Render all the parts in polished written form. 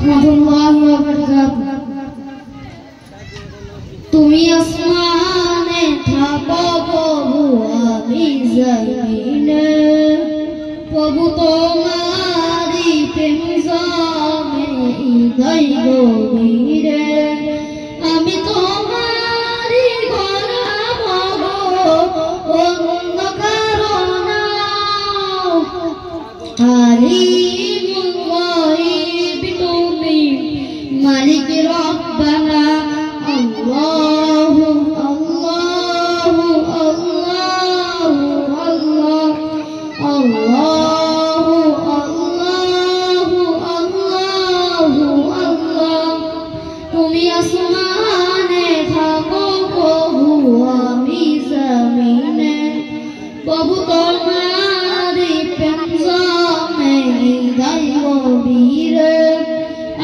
রহমতুল্লাহি ওয়া বারাকাতুহু। তুমি আসমানে থাকো প্রভু, আমি জমিনে, প্রভু তোমারি প্রেম জানে হৃদয় গভীরে। আমি তোমারি গোলাম গো, অন্য কারো না। আলিমুল গায়ব তুমি, মালিক রব্বানা। আল্লাহু আল্লাহু আল্লাহু আল্লাহ, আল্লাহু আল্লাহু আল্লাহু আল্লাহ। তুমি আসমানে থাকো প্রভু, আমি জমিনে, প্রভু তোমারি প্রেম জানে হৃদয় গভীরে।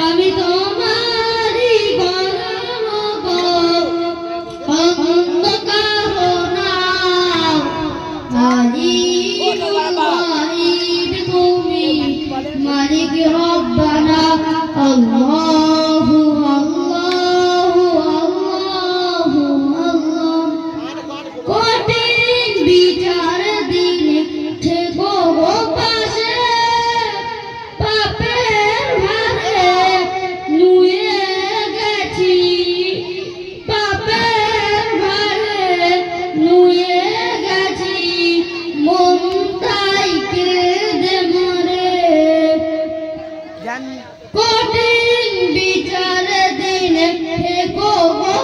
আমি তোমারি গোলাম গো, অন্য কারো না। আলিমুল গায়ব তুমি, মালিক রব্বানা। আল্লাহু আল্লাহু আল্লাহু আল্লাহ। কঠিন বিচার দিনে থেকো গো পাশে, পাপের ভারে নুয়ে গেছি, পাপের ভারে নুয়ে গেছি, মন তাই কেঁদে মরে। কঠিন বিচার দিনে থেকো গো